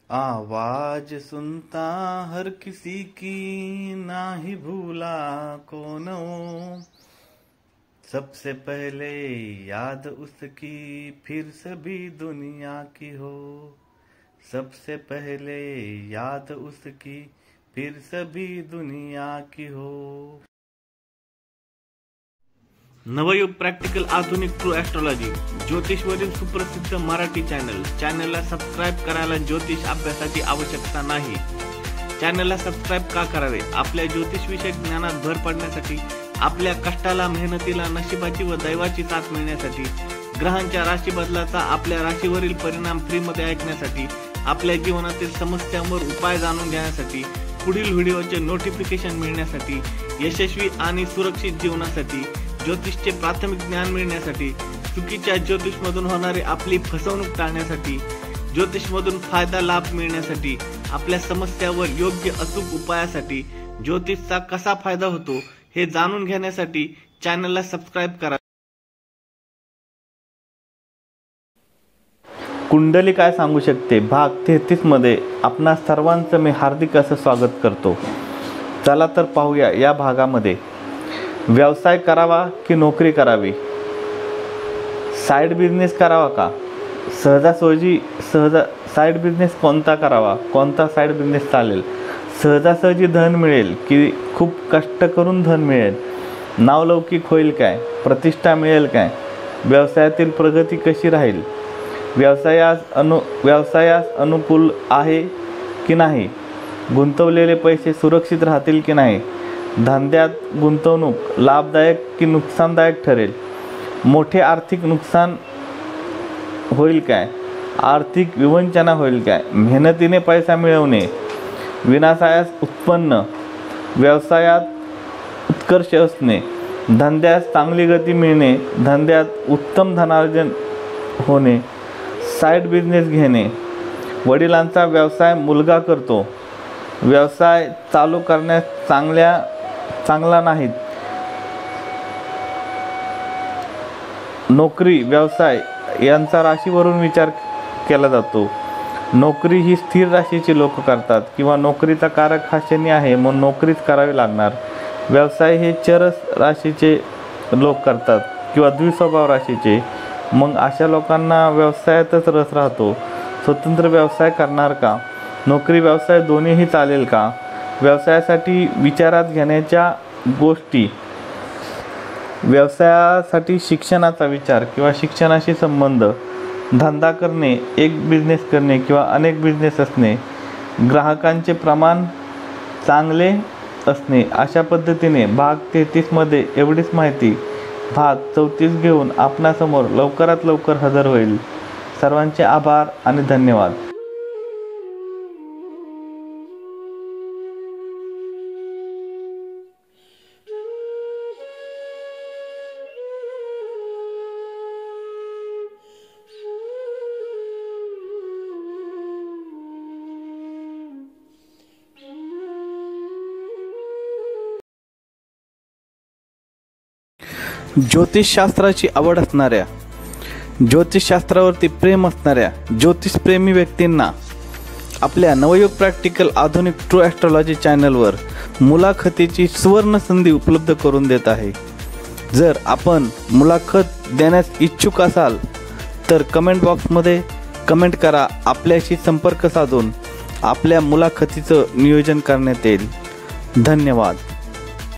आवाज सुनता हर किसी की, ना ही भूला कौन हो। सबसे पहले याद उसकी, फिर सभी दुनिया की हो। सबसे पहले याद उसकी, फिर सभी दुनिया की हो। नवयुग प्रॅक्टिकल आधुनिक ट्रू ॲस्ट्रॉलॉजी ज्योतिषवरील सुप्रसिद्ध मराठी चॅनलला सबस्क्राईब करायला ज्योतिष अभ्यासाची आवश्यकता नाही। चॅनलला सबस्क्राईब का करावे? आपल्या ज्योतिषविषयक ज्ञानात भर पडण्यासाठी, आपल्या कष्टाला, मेहनतीला, नशिबाची व दैवाची साथ मिळण्यासाठी, ग्रहांच्या राशी बदलाचा आपल्या राशीवरील परिणाम फ्रीमध्ये ऐकण्यासाठी, आपल्या जीवनातील समस्यांवर उपाय जाणून घेण्यासाठी, पुढील व्हिडिओचे नोटिफिकेशन मिळण्यासाठी, यशस्वी आणि सुरक्षित जीवनासाठी, ज्योतिषचे प्राथमिक ज्ञान मिळण्यासाठी, चुकीच्या ज्योतिषमधून होणारी आपली फसवणूक टाळण्यासाठी, ज्योतिषमधून फायदा लाभ मिळण्यासाठी, आपल्या समस्यावर योग्य अचूक उपायासाठी, ज्योतिषचा कसा फायदा होतो हे जाणून घेण्यासाठी चॅनलला सबस्क्राईब करा। कुंडली काय सांगू शकते भाग 33 मध्ये आपणा सर्वांचं मी हार्दिक असं स्वागत करतो। चला तर पाहूया या भागामध्ये व्यवसाय करावा की नोकरी करावी, साइड बिझनेस करावा का, सहजासहजी साइड बिझनेस कोणता करावा, कोणता साइड बिझनेस चालेल, सहजासहजी धन मिळेल की खूप कष्ट करून धन मिळेल, नावलौकिक होईल काय, प्रतिष्ठा मिळेल काय, व्यवसायातील प्रगती कशी राहील, व्यवसायास अनुकूल आहे की नाही, गुंतवलेले पैसे सुरक्षित राहतील की नाही, धंद्यात गुंतवणूक लाभदायक की नुकसानदायक ठरेल, मोठे आर्थिक नुकसान होईल काय, आर्थिक विवंचना होईल काय, मेहनतीने पैसा मिळवणे, विनाशायास उत्पन्न, व्यवसायात उत्कर्ष असणे, धंद्यास चांगली गती मिळणे, धंद्यात उत्तम धनार्जन होणे, साइड बिझनेस घेणे, वडिलांचा व्यवसाय मुलगा करतो, व्यवसाय चालू करण्यास चांगला नाहीत, नोकरी व्यवसाय यांचा राशीवरून विचार केला जातो। नोकरी ही स्थिर राशीची लोक करतात किंवा नोकरीचा कारक हा शनी आहे म्हणून नोकरीच करावी लागणार। व्यवसाय हे चरस राशीचे लोक करतात किंवा द्विस्वभाव राशीचे, मग अशा लोकांना व्यवसायातच रस राहतो। स्वतंत्र व्यवसाय करणार का, नोकरी व्यवसाय दोन्हीही चालेल का, व्यवसायासाठी विचारात घेण्याच्या गोष्टी, व्यवसायासाठी शिक्षणाचा विचार किंवा शिक्षणाशी संबंध, धंदा करणे, एक बिझनेस करणे किंवा अनेक बिझनेस असणे, ग्राहकांचे प्रमाण चांगले असणे, अशा पद्धतीने भाग 33 मध्ये एवढीच माहिती भाग 34 घेऊन आपणासमोर लवकरात लवकर हजर होईल। सर्वांचे आभार आणि धन्यवाद। ज्योतिषशास्त्राची आवड असणाऱ्या, ज्योतिषशास्त्रावरती प्रेम असणाऱ्या ज्योतिषप्रेमी व्यक्तींना आपल्या नवयुग प्रॅक्टिकल आधुनिक ट्रू ॲस्ट्रॉलॉजी चॅनलवर मुलाखतीची सुवर्ण संधी उपलब्ध करून देत आहे। जर आपण मुलाखत देण्यास इच्छुक असाल तर कमेंट बॉक्समध्ये कमेंट करा, आपल्याशी संपर्क साधून आपल्या मुलाखतीचं नियोजन करण्यात येईल। धन्यवाद।